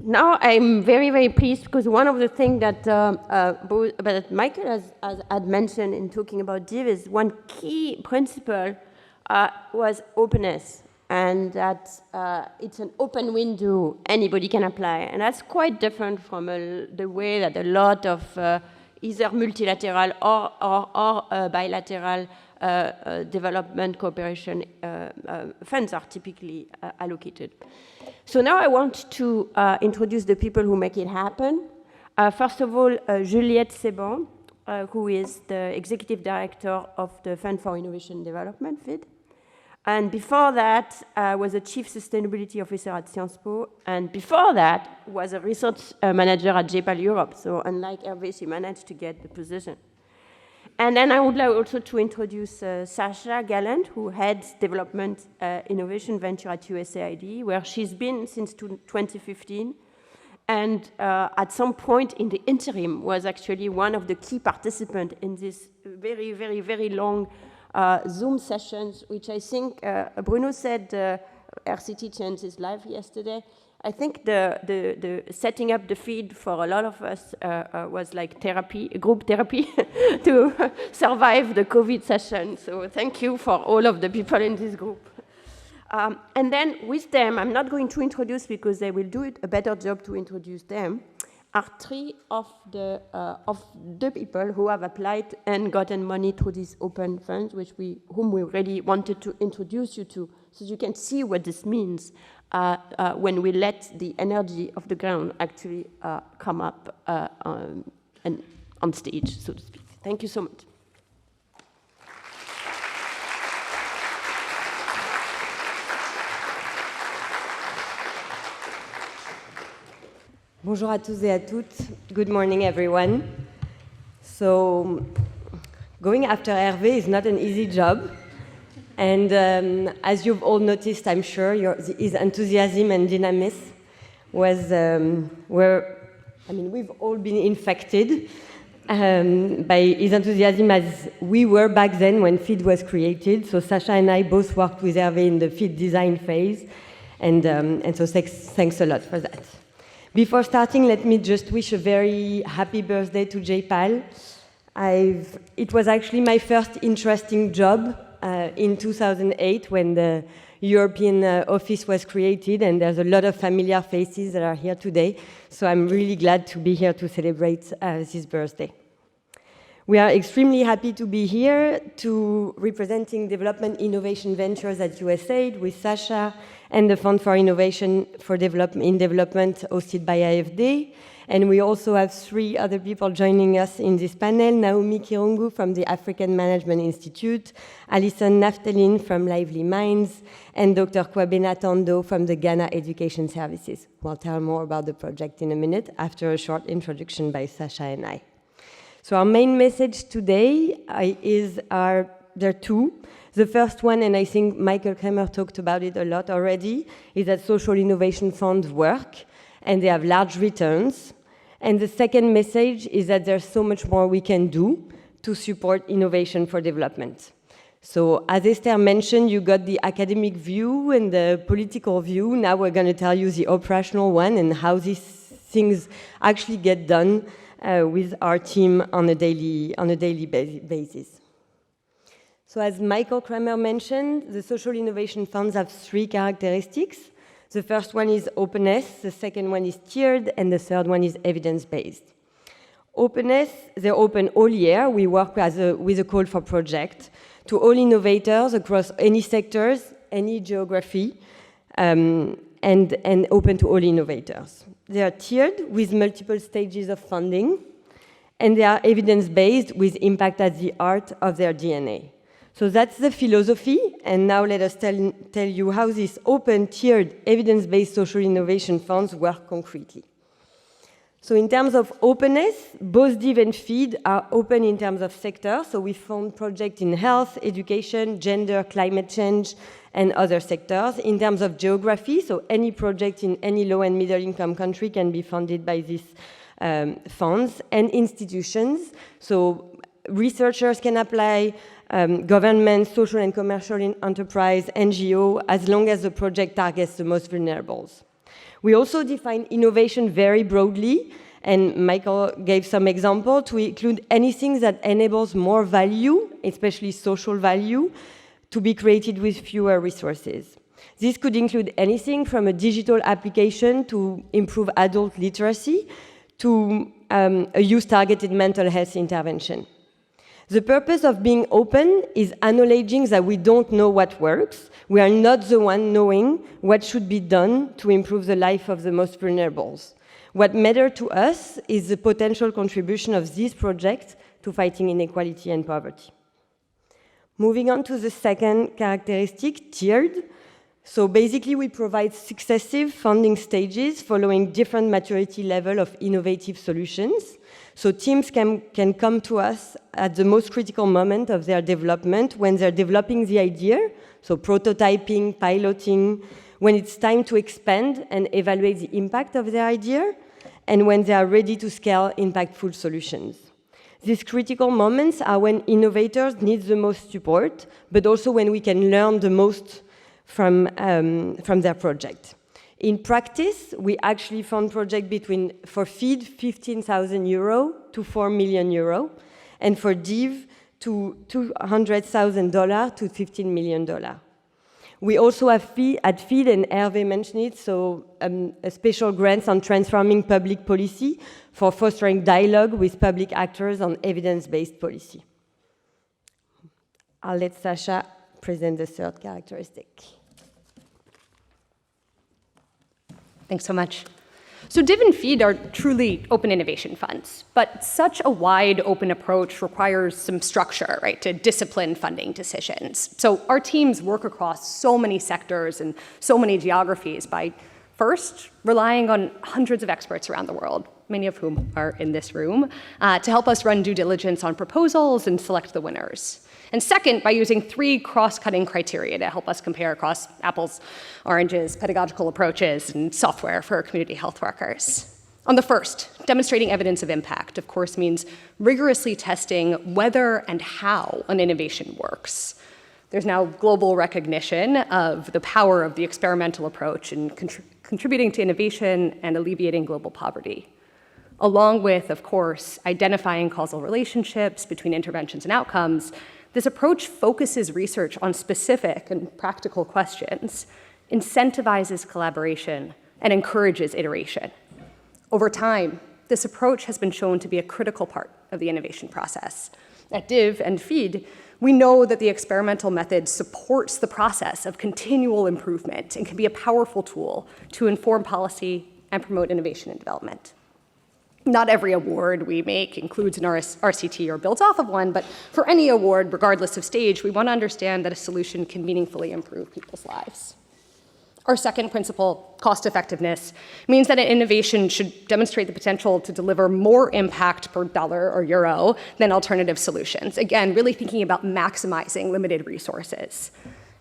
now I'm very, very pleased because one of the things that, that Michael had mentioned in talking DIV is one key principle was openness, and that it's an open window, anybody can apply. And that's quite different from the way that a lot of either multilateral or bilateral development cooperation funds are typically allocated. So now I want to introduce the people who make it happen. First of all, Juliette Seban, who is the Executive Director of the Fund for Innovation Development, FID. And before that, was a Chief Sustainability Officer at Sciences Po. And before that, was a Research Manager at JPAL Europe. So unlike Hervé, she managed to get the position. And then I would like also to introduce Sasha Gallant, who heads Development Innovation Venture at USAID, where she's been since 2015. And at some point in the interim was actually one of the key participants in this very, very, very long Zoom sessions, which I think Bruno said RCT changed his life yesterday. I think the setting up the feed for a lot of us was like therapy, group therapy, to survive the COVID session. So thank you for all of the people in this group. And then with them, I'm not going to introduce because they will do a better job to introduce them, are three of the people who have applied and gotten money through these open funds, whom we really wanted to introduce you to, so you can see what this means when we let the energy of the ground actually come up on stage, so to speak. Thank you so much. Bonjour à tous et à toutes. Good morning, everyone. So, going after Hervé is not an easy job. And as you've all noticed, I'm sure, his enthusiasm and dynamism we've all been infected by his enthusiasm as we were back then when FID was created. So Sasha and I both worked with Hervé in the FID design phase. And so thanks a lot for that. Before starting, let me just wish a very happy birthday to JPAL. It was actually my first interesting job in 2008 when the European office was created, and there's a lot of familiar faces that are here today. So I'm really glad to be here to celebrate his birthday. We are extremely happy to be here representing Development Innovation Ventures at USAID with Sasha and the Fund for Innovation in Development hosted by AFD. And we also have three other people joining us in this panel: Naomi Kirungu from the African Management Institute, Alison Naftalin from Lively Minds, and Dr. Kwabena Tondo from the Ghana Education Services. We'll tell more about the project in a minute after a short introduction by Sasha and I. So our main message today there are two. The first one, and I think Michael Kramer talked about it a lot already, is that social innovation funds work and they have large returns. And the second message is that there's so much more we can do to support innovation for development. So as Esther mentioned, you got the academic view and the political view. Now we're going to tell you the operational one and how these things actually get done with our team on a daily basis. So as Michael Kramer mentioned, the social innovation funds have three characteristics. The first one is openness, the second one is tiered, and the third one is evidence-based. Openness, they're open all year. We work with a call for project to all innovators across any sectors, any geography, and open to all innovators. They are tiered with multiple stages of funding, and they are evidence-based with impact at the heart of their DNA. So that's the philosophy, and now let us tell you how these open, tiered, evidence-based social innovation funds work concretely. So in terms of openness, both DIV and FID are open in terms of sector, so we fund projects in health, education, gender, climate change, and other sectors. In terms of geography, so any project in any low and middle income country can be funded by these funds, and institutions, so researchers can apply, government, social and commercial enterprise, NGO, as long as the project targets the most vulnerables. We also define innovation very broadly, and Michael gave some example to include anything that enables more value, especially social value, to be created with fewer resources. This could include anything from a digital application to improve adult literacy to a youth-targeted mental health intervention. The purpose of being open is acknowledging that we don't know what works. We are not the one knowing what should be done to improve the life of the most vulnerable. What matters to us is the potential contribution of this project to fighting inequality and poverty. Moving on to the second characteristic, tiered. So basically, we provide successive funding stages following different maturity level of innovative solutions. So teams can come to us at the most critical moment of their development when they're developing the idea, so prototyping, piloting, when it's time to expand and evaluate the impact of their idea, and when they are ready to scale impactful solutions. These critical moments are when innovators need the most support, but also when we can learn the most from their project. In practice, we actually fund projects for FEED, 15,000 euro to 4 million euro, and for DIV, to $200,000 to $15 million. We also have at FEED, and Hervé mentioned it, so a special grant on transforming public policy for fostering dialogue with public actors on evidence-based policy. I'll let Sasha present the third characteristic. Thanks so much. So DIV and FEED are truly open innovation funds, but such a wide open approach requires some structure, right, to discipline funding decisions. So our teams work across so many sectors and so many geographies by first relying on hundreds of experts around the world, many of whom are in this room, to help us run due diligence on proposals and select the winners. And second, by using 3 cross-cutting criteria to help us compare across apples, oranges, pedagogical approaches, and software for community health workers. On the first, demonstrating evidence of impact, of course, means rigorously testing whether and how an innovation works. There's now global recognition of the power of the experimental approach in contributing to innovation and alleviating global poverty. Along with, of course, identifying causal relationships between interventions and outcomes, this approach focuses research on specific and practical questions, incentivizes collaboration, and encourages iteration. Over time, this approach has been shown to be a critical part of the innovation process. At DIV and FEED, we know that the experimental method supports the process of continual improvement and can be a powerful tool to inform policy and promote innovation and development. Not every award we make includes an RCT or builds off of one, but for any award, regardless of stage, we want to understand that a solution can meaningfully improve people's lives. Our second principle, cost effectiveness, means that an innovation should demonstrate the potential to deliver more impact per dollar or euro than alternative solutions. Again, really thinking about maximizing limited resources.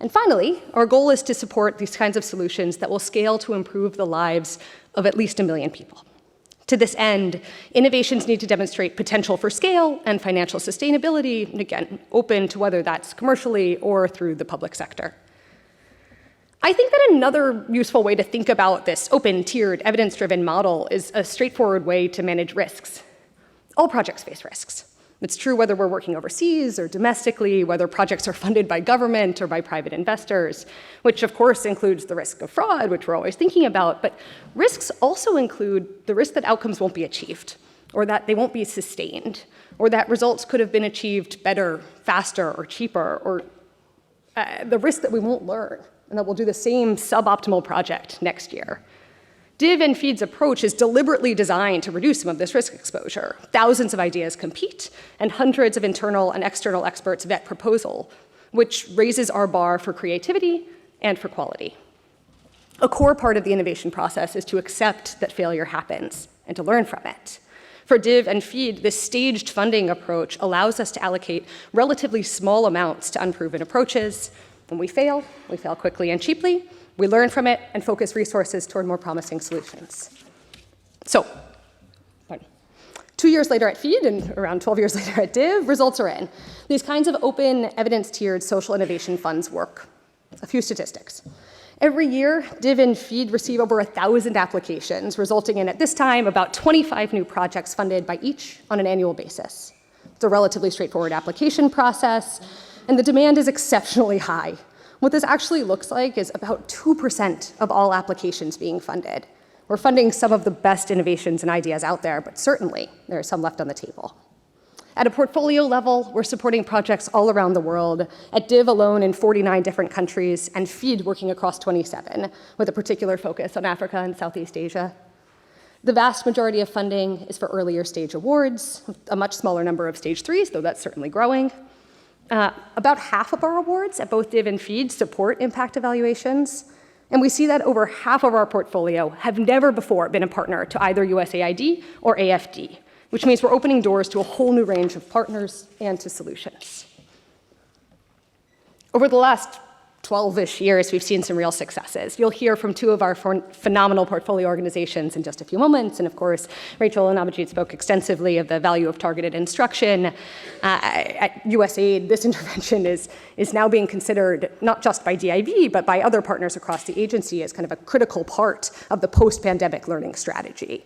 And finally, our goal is to support these kinds of solutions that will scale to improve the lives of at least 1 million people. To this end, innovations need to demonstrate potential for scale and financial sustainability, and again, open to whether that's commercially or through the public sector. I think that another useful way to think about this open, tiered, evidence-driven model is a straightforward way to manage risks. All projects face risks. It's true whether we're working overseas or domestically, whether projects are funded by government or by private investors, which of course includes the risk of fraud, which we're always thinking about, but risks also include the risk that outcomes won't be achieved, or that they won't be sustained, or that results could have been achieved better, faster, or cheaper, or the risk that we won't learn, and that we'll do the same suboptimal project next year. DIV and FEED's approach is deliberately designed to reduce some of this risk exposure. Thousands of ideas compete, and hundreds of internal and external experts vet proposal, which raises our bar for creativity and for quality. A core part of the innovation process is to accept that failure happens and to learn from it. For DIV and FEED, this staged funding approach allows us to allocate relatively small amounts to unproven approaches. When we fail quickly and cheaply. We learn from it and focus resources toward more promising solutions. So, 2 years later at FEED and around 12 years later at DIV, results are in. These kinds of open, evidence-tiered social innovation funds work. A few statistics. Every year, Div and Feed receive over 1,000 applications, resulting in, at this time, about 25 new projects funded by each on an annual basis. It's a relatively straightforward application process, and the demand is exceptionally high. What this actually looks like is about 2% of all applications being funded. We're funding some of the best innovations and ideas out there, but certainly there are some left on the table. At a portfolio level, we're supporting projects all around the world, at Div alone in 49 different countries, and Feed working across 27, with a particular focus on Africa and Southeast Asia. The vast majority of funding is for earlier stage awards, a much smaller number of stage 3s, though that's certainly growing. About half of our awards at both Div and Feed support impact evaluations, and we see that over half of our portfolio have never before been a partner to either USAID or AFD, which means we're opening doors to a whole new range of partners and to solutions. Over the last 12-ish years, we've seen some real successes. You'll hear from two of our phenomenal portfolio organizations in just a few moments, and of course, Rachel and Abhijit spoke extensively of the value of targeted instruction. At USAID, this intervention is now being considered not just by DIV, but by other partners across the agency as kind of a critical part of the post-pandemic learning strategy.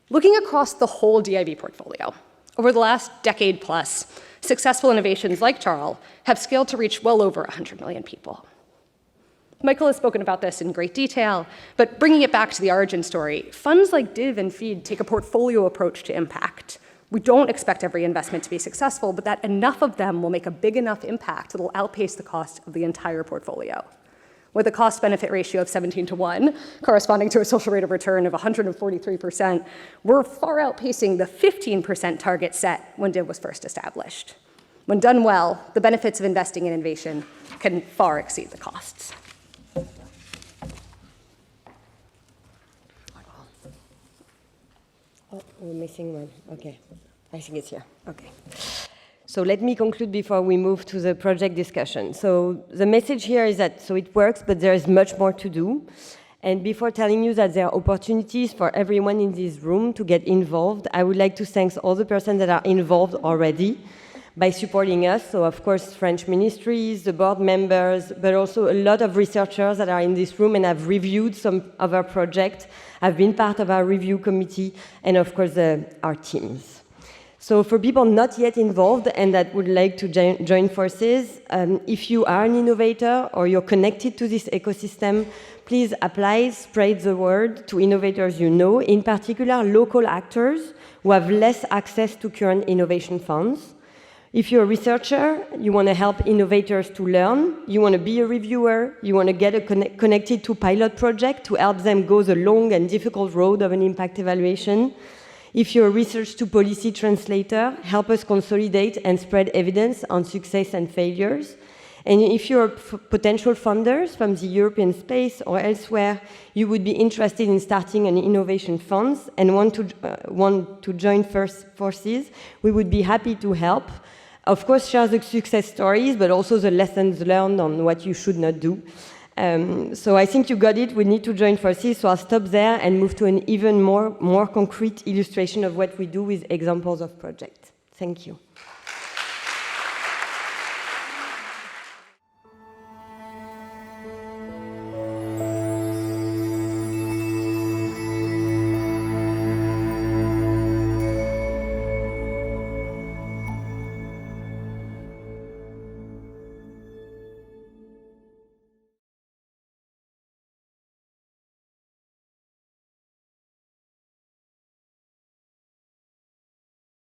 Looking across the whole DIV portfolio, over the last decade plus, successful innovations like Charles have scaled to reach well over 100 million people. Michael has spoken about this in great detail, but bringing it back to the origin story, funds like Div and Feed take a portfolio approach to impact. We don't expect every investment to be successful, but that enough of them will make a big enough impact that will outpace the cost of the entire portfolio. With a cost-benefit ratio of 17:1, corresponding to a social rate of return of 143%, we're far outpacing the 15% target set when Div was first established. When done well, the benefits of investing in innovation can far exceed the costs. Oh, we're missing one. Okay. I think it's here. Okay. So let me conclude before we move to the project discussion. So the message here is that it works, but there is much more to do. And before telling you that there are opportunities for everyone in this room to get involved, I would like to thank all the persons that are involved already by supporting us. So of course, French ministries, the board members, but also a lot of researchers that are in this room and have reviewed some of our projects, have been part of our review committee, and of course, our teams. So for people not yet involved and that would like to join forces, if you are an innovator or you're connected to this ecosystem, please apply, spread the word to innovators you know, in particular local actors who have less access to current innovation funds. If you're a researcher, you want to help innovators to learn, you want to be a reviewer, you want to get connected to pilot project to help them go the long and difficult road of an impact evaluation. If you're a research to policy translator, help us consolidate and spread evidence on success and failures. And if you're potential funders from the European space or elsewhere, you would be interested in starting an innovation fund and want to join forces, we would be happy to help. Of course, share the success stories, but also the lessons learned on what you should not do. So I think you got it. We need to join forces, so I'll stop there and move to an even more concrete illustration of what we do with examples of projects. Thank you.